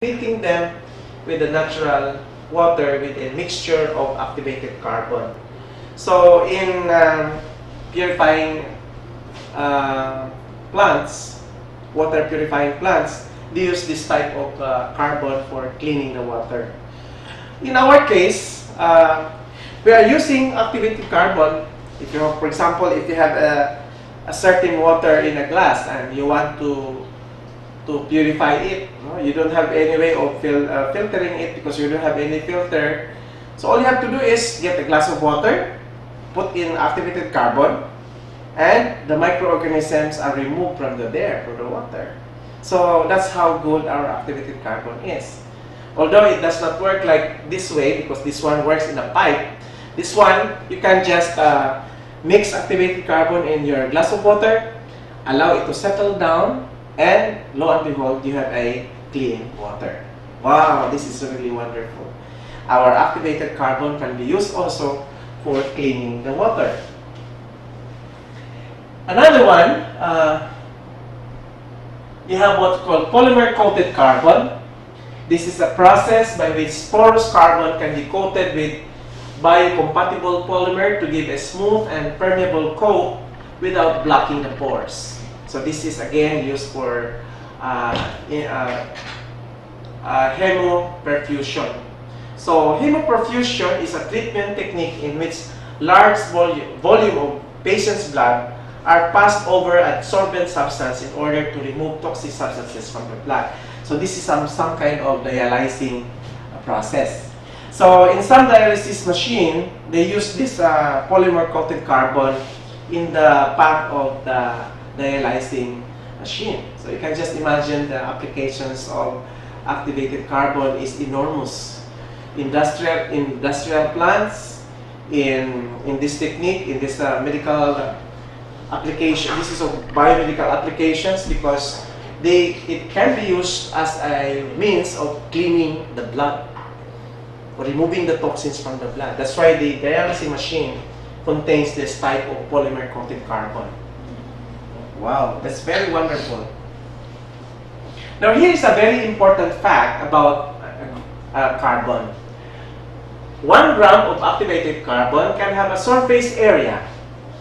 treating them with the natural water with a mixture of activated carbon. So in purifying plants, water purifying plants, they use this type of carbon for cleaning the water. In our case, we are using activated carbon. If you have, for example, if you have a certain water in a glass and you want to purify it, no? You don't have any way of filtering it because you don't have any filter. So all you have to do is get a glass of water, put in activated carbon, and the microorganisms are removed from the water. So that's how good our activated carbon is. Although it does not work like this way because this one works in a pipe, this one you can just mix activated carbon in your glass of water, allow it to settle down, and lo and behold, you have a clean water. Wow, this is really wonderful. Our activated carbon can be used also for cleaning the water. Another one, you have what's called polymer-coated carbon. This is a process by which porous carbon can be coated with biocompatible polymer to give a smooth and permeable coat without blocking the pores. So this is again used for hemoperfusion. So hemoperfusion is a treatment technique in which large volume of patient's blood are passed over adsorbent substance in order to remove toxic substances from the blood. So this is some kind of dialyzing process. So in some dialysis machine, they use this polymer-coated carbon in the path of the dialyzing machine. So you can just imagine the applications of activated carbon is enormous. Industrial plants, in this technique, in this medical application. This is of biomedical applications because it can be used as a means of cleaning the blood or removing the toxins from the blood. That's why the dialysis machine contains this type of polymer-coated carbon. Wow, that's very wonderful. Now here is a very important fact about carbon. 1 gram of activated carbon can have a surface area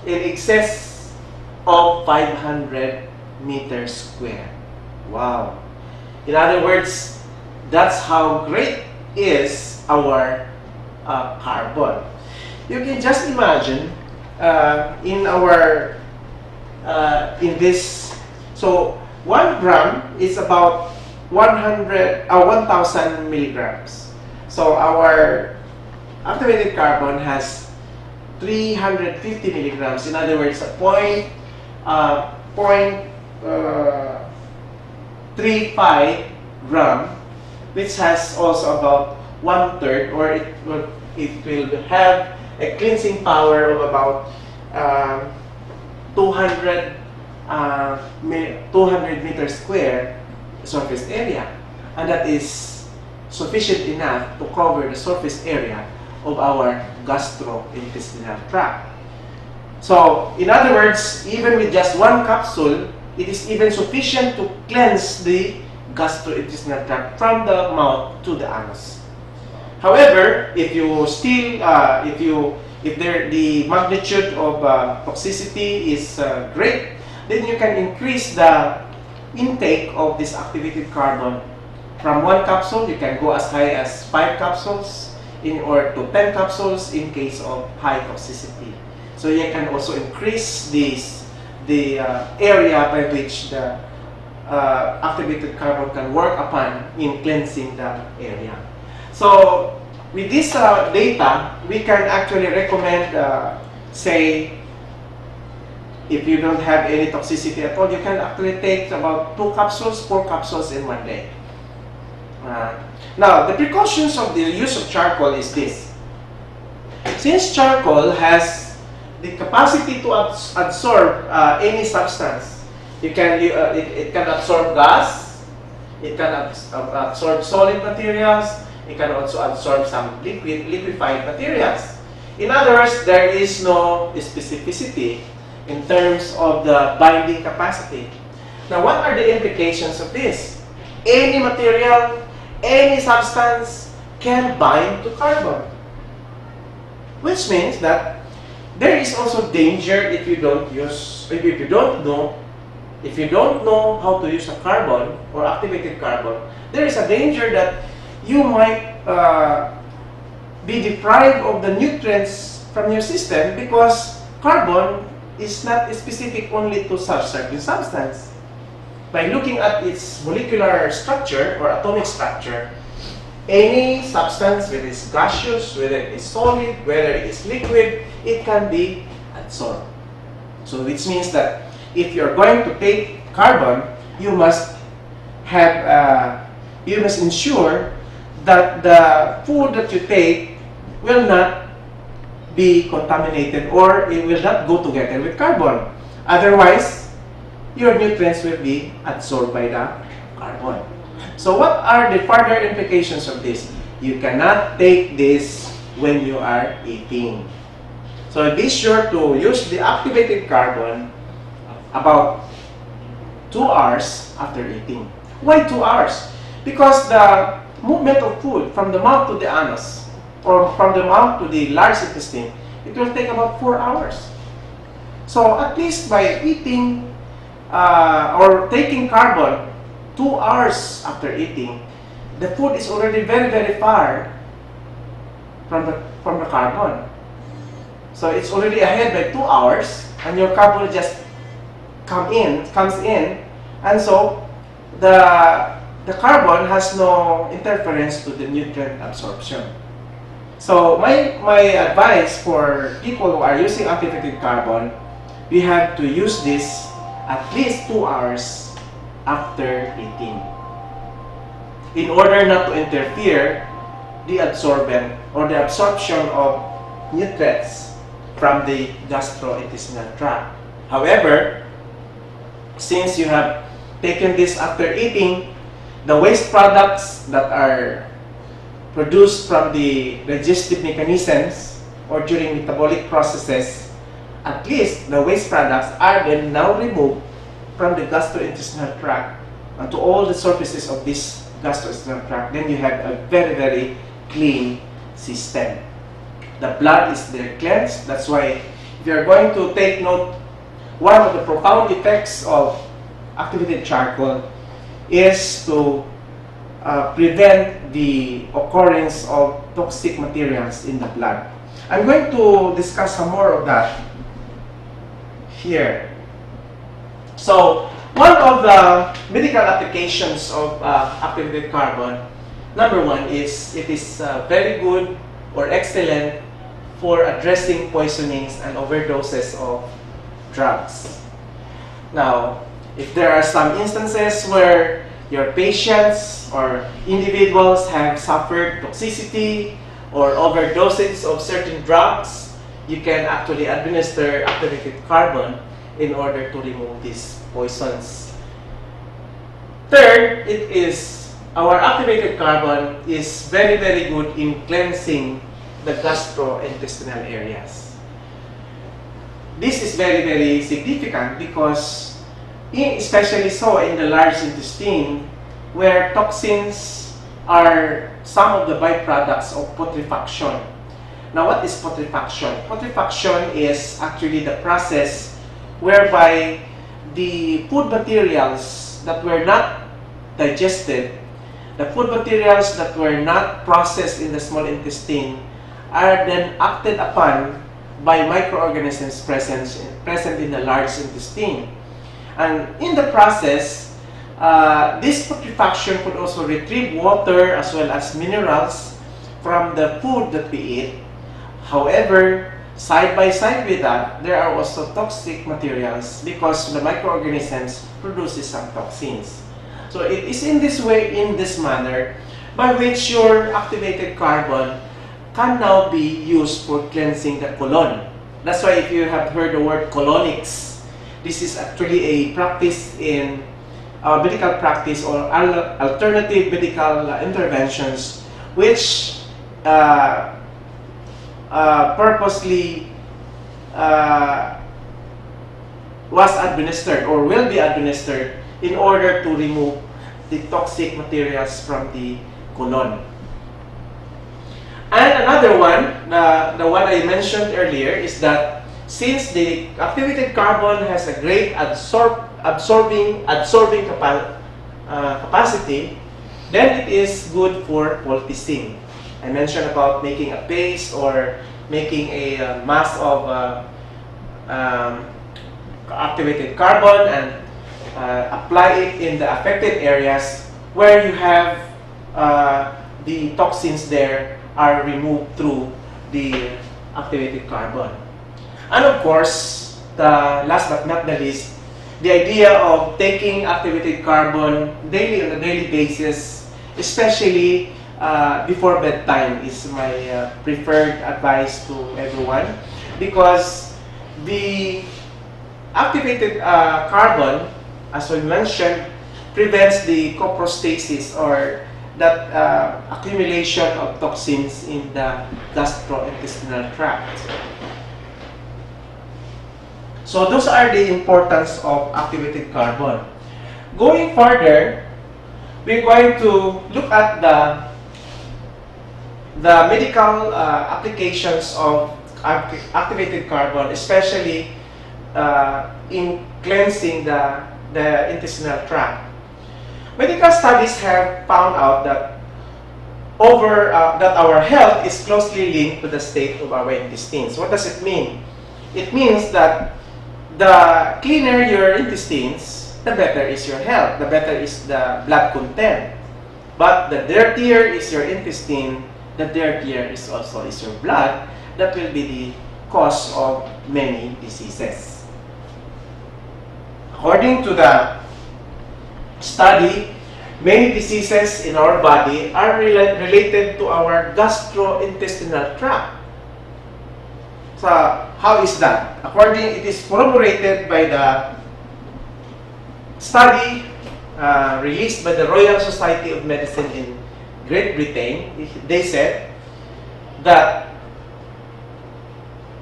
in excess of 500 meters square. Wow. In other words, that's how great is our carbon. You can just imagine so 1 gram is about 1,000 milligrams. So our activated carbon has 350 milligrams. In other words, a 0.35 gram, which has also about 1/3, or it will have a cleansing power of about 200 meters square surface area, and that is sufficient enough to cover the surface area of our gastrointestinal tract. So, in other words, even with just 1 capsule, it is even sufficient to cleanse the gastrointestinal tract from the mouth to the anus. However, if the magnitude of toxicity is great, then you can increase the intake of this activated carbon. From 1 capsule, you can go as high as 5 capsules or to 10 capsules in case of high toxicity. So you can also increase the area by which the activated carbon can work upon in cleansing the area. So with this data, we can actually recommend, say, if you don't have any toxicity at all, you can actually take about 2 capsules, 4 capsules in 1 day. Now, the precautions of the use of charcoal is this. Since charcoal has the capacity to absorb any substance, it can absorb gas, it can absorb solid materials, it can also absorb some liquefied materials. In other words, there is no specificity in terms of the binding capacity. Now, what are the implications of this? Any material, any substance can bind to carbon. Which means that there is also danger if you don't know how to use a carbon or activated carbon. There is a danger that you might be deprived of the nutrients from your system because carbon is not specific only to such certain substance. By looking at its molecular structure or atomic structure, any substance, whether it's gaseous, whether it is solid, whether it is liquid, it can be absorbed. So which means that if you're going to take carbon, you must ensure that the food that you take will not be contaminated or it will not go together with carbon. Otherwise, your nutrients will be absorbed by the carbon. So what are the further implications of this? You cannot take this when you are eating. So be sure to use the activated carbon about 2 hours after eating. Why 2 hours? Because the movement of food from the mouth to the anus or from the mouth to the large intestine, it will take about 4 hours. So at least by eating or taking carbon 2 hours after eating, the food is already very, very far from the carbon. So it's already ahead by 2 hours, and your carbon just comes in, and so the carbon has no interference to the nutrient absorption. So my advice for people who are using activated carbon, we have to use this at least 2 hours after eating in order not to interfere the absorption of nutrients from the gastrointestinal tract. However, since you have taken this after eating, the waste products that are produced from the digestive mechanisms or during metabolic processes, at least the waste products are then now removed from the gastrointestinal tract and to all the surfaces of this gastrointestinal tract. Then you have a very, very clean system. The blood is there cleansed. That's why if you are going to take note, one of the profound effects of activated charcoal is to prevent the occurrence of toxic materials in the blood. I'm going to discuss some more of that here. So, one of the medical applications of activated carbon, number one is it is very good or excellent for addressing poisonings and overdoses of drugs. Now, if there are some instances where your patients or individuals have suffered toxicity or overdoses of certain drugs, you can actually administer activated carbon in order to remove these poisons. Third, our activated carbon is very, very good in cleansing the gastrointestinal areas. This is very, very significant because especially so in the large intestine, where toxins are some of the byproducts of putrefaction. Now, what is putrefaction? Putrefaction is actually the process whereby the food materials that were not digested, the food materials that were not processed in the small intestine are then acted upon by microorganisms present in the large intestine. And in the process, this putrefaction could also retrieve water as well as minerals from the food that we eat. However, side by side with that, there are also toxic materials because the microorganisms produces some toxins. So it is in this way, in this manner, by which your activated carbon can now be used for cleansing the colon. That's why if you have heard the word colonics, this is actually a practice in medical practice or alternative medical interventions which purposely was administered or will be administered in order to remove the toxic materials from the colon. And another one, the one I mentioned earlier, is that since the activated carbon has a great absorbing capacity, then it is good for poulticing. I mentioned about making a paste or making a mass of activated carbon and apply it in the affected areas where you have the toxins there are removed through the activated carbon. And of course, the last but not the least, the idea of taking activated carbon daily on a daily basis, especially before bedtime, is my preferred advice to everyone, because the activated carbon, as we mentioned, prevents the coprostasis, or that accumulation of toxins in the gastrointestinal tract. So those are the importance of activated carbon. Going further, we're going to look at the medical applications of activated carbon, especially in cleansing the intestinal tract. Medical studies have found out that that our health is closely linked to the state of our intestines. What does it mean? It means that the cleaner your intestines, the better is your health, the better is the blood content. But the dirtier is your intestine, the dirtier is also your blood. That will be the cause of many diseases. According to the study, many diseases in our body are related to our gastrointestinal tract. So, how is that? It is corroborated by the study released by the Royal Society of Medicine in Great Britain. They said that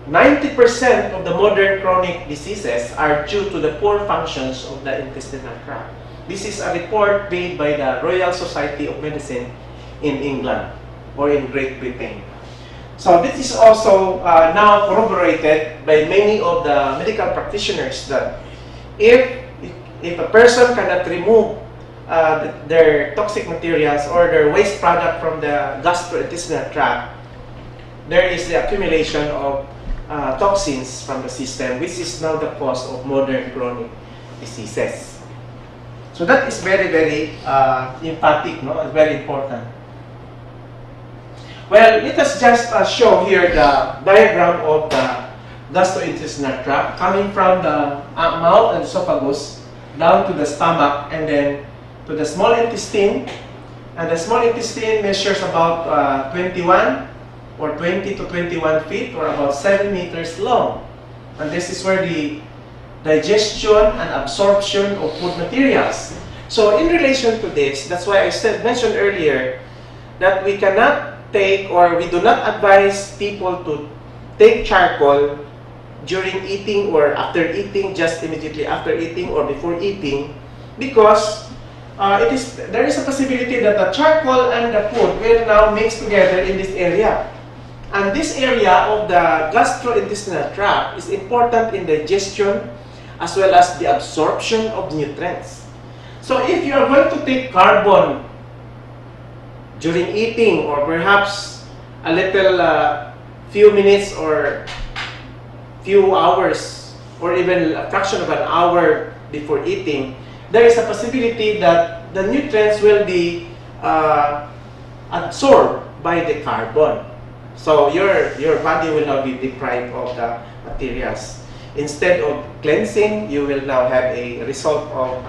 90% of the modern chronic diseases are due to the poor functions of the intestinal tract. This is a report made by the Royal Society of Medicine in England or in Great Britain. So this is also now corroborated by many of the medical practitioners that if a person cannot remove their toxic materials or their waste product from the gastrointestinal tract, there is the accumulation of toxins from the system, which is now the cause of modern chronic diseases. So that is very, very emphatic, no? It's very important. Well, let us just show here the diagram of the gastrointestinal tract coming from the mouth and esophagus down to the stomach and then to the small intestine. And the small intestine measures about 21 or 20 to 21 feet or about 7 meters long. And this is where the digestion and absorption of food materials. So in relation to this, that's why I mentioned earlier that we cannot take, or we do not advise people to take charcoal during eating or after eating, just immediately after eating or before eating, because there is a possibility that the charcoal and the food will now mix together in this area. And this area of the gastrointestinal tract is important in digestion as well as the absorption of nutrients. So if you are going to take carbon during eating, or perhaps a little few minutes or few hours or even a fraction of an hour before eating, there is a possibility that the nutrients will be absorbed by the carbon. So your body will now be deprived of the materials. Instead of cleansing, you will now have a result of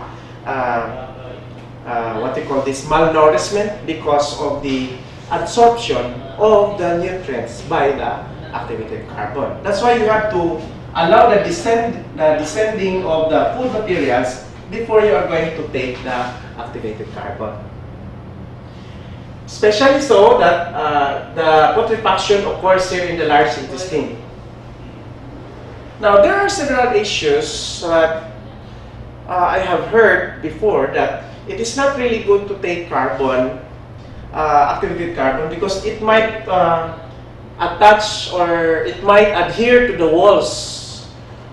what we call this malnourishment because of the absorption of the nutrients by the activated carbon. That's why you have to allow the descending of the food materials before you are going to take the activated carbon. Especially so that the putrefaction occurs here in the large intestine. Now, there are several issues that I have heard before, that it is not really good to take carbon activated carbon because it might attach or it might adhere to the walls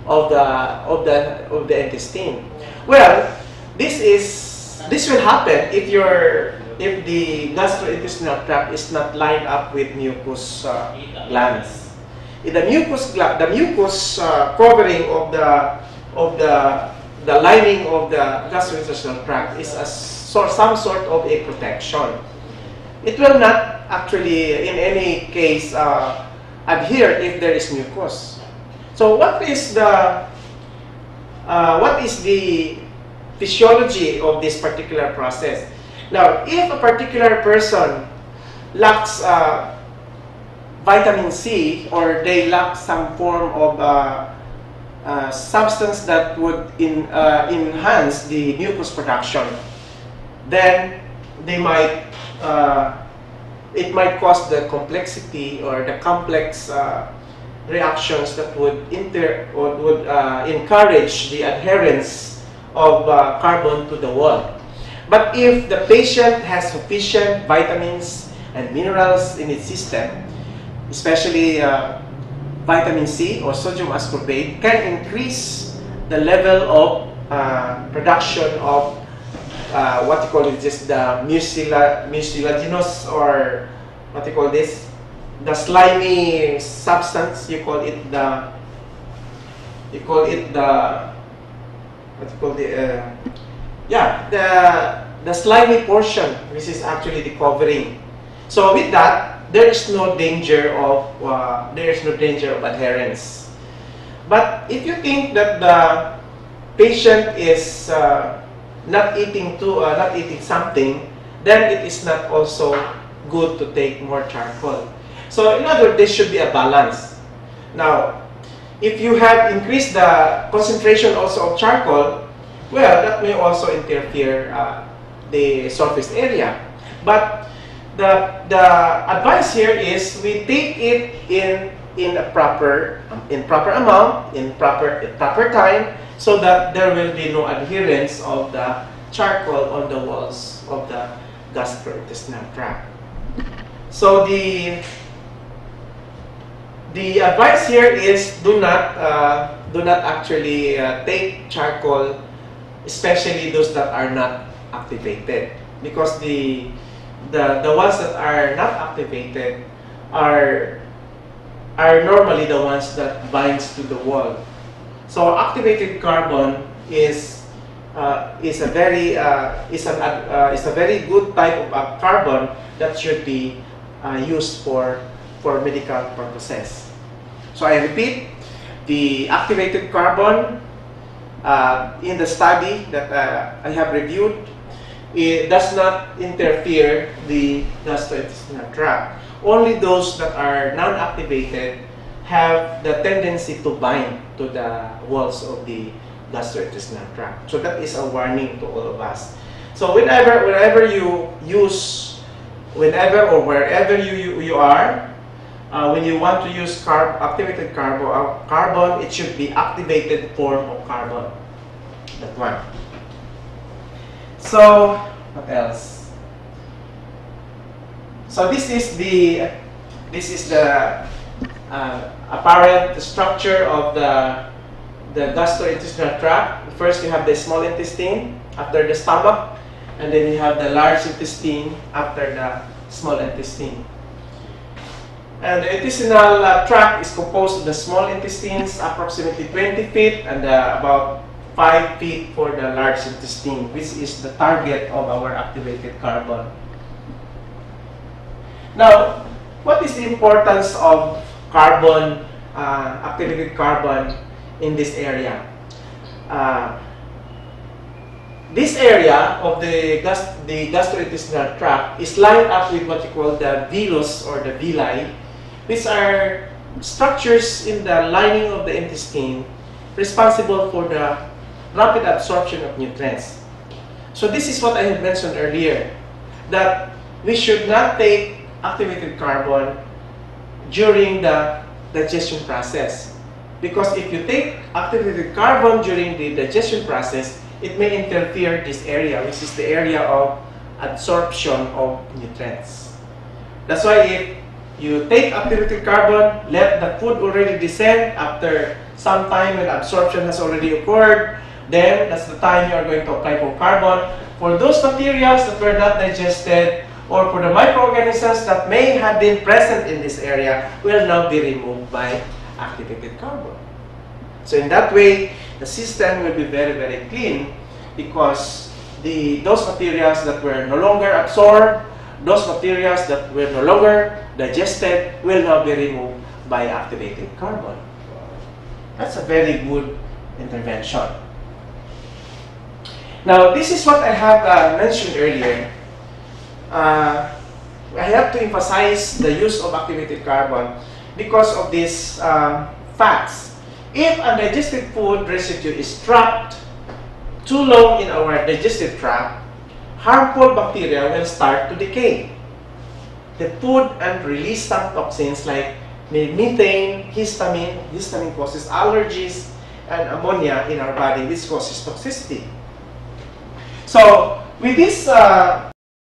of the intestine. Well, this will happen if the gastrointestinal tract is not lined up with mucous glands. If the mucous covering of the lining of the gastrointestinal tract is some sort of a protection. It will not actually, in any case, adhere if there is mucus. So, what is the physiology of this particular process? Now, if a particular person lacks vitamin C, or they lack some form of substance that would enhance the mucus production, then they might it might cause the complexity or the complex reactions that would encourage the adherence of carbon to the wall. But if the patient has sufficient vitamins and minerals in its system, especially vitamin C or sodium ascorbate, can increase the level of production of what you call it, just the mucilaginous, or what you call this, the slimy substance. You call it the the slimy portion, which is actually the covering. So with that, there is no danger of adherence. But if you think that the patient is not eating something, then it is not also good to take more charcoal. So in other words, there should be a balance. Now, if you have increased the concentration also of charcoal, well, that may also interfere the surface area. But the advice here is we take it in proper amount, in proper time, so that there will be no adherence of the charcoal on the walls of the gastrointestinal tract. So the advice here is do not actually take charcoal, especially those that are not activated, because the ones that are not activated are normally the ones that binds to the wall. So activated carbon is a very good type of carbon that should be used for medical purposes. So I repeat, the activated carbon in the study that I have reviewed, it does not interfere the gastrointestinal tract. Only those that are non-activated have the tendency to bind to the walls of the gastrointestinal tract. So that is a warning to all of us. So whenever you use, whenever or wherever you are, when you want to use activated carbon, it should be activated form of carbon. That one. So what else? So this is the apparent structure of the gastrointestinal tract. First, you have the small intestine after the stomach, and then you have the large intestine after the small intestine. And the intestinal tract is composed of the small intestines, approximately 20 feet, and about 5 feet for the large intestine, which is the target of our activated carbon. Now, what is the importance of carbon, activated carbon in this area? This area of the gastrointestinal tract is lined up with what you call the villus or the villi, which are structures in the lining of the intestine responsible for the rapid absorption of nutrients. So this is what I had mentioned earlier, that we should not take activated carbon during the digestion process, because if you take activated carbon during the digestion process, it may interfere this area, which is the area of absorption of nutrients. That's why if you take activated carbon, let the food already descend after some time when absorption has already occurred, then that's the time you are going to apply for carbon. For those materials that were not digested, or for the microorganisms that may have been present in this area, will now be removed by activated carbon. So in that way, the system will be very, very clean, because those materials that were no longer absorbed, those materials that were no longer digested, will now be removed by activated carbon. That's a very good intervention. Now, this is what I have mentioned earlier. I have to emphasize the use of activated carbon because of these facts. If undigested food residue is trapped too long in our digestive tract, harmful bacteria will start to decay the food and release some toxins like methane, histamine. Histamine causes allergies, and ammonia in our body, which causes toxicity. So, with this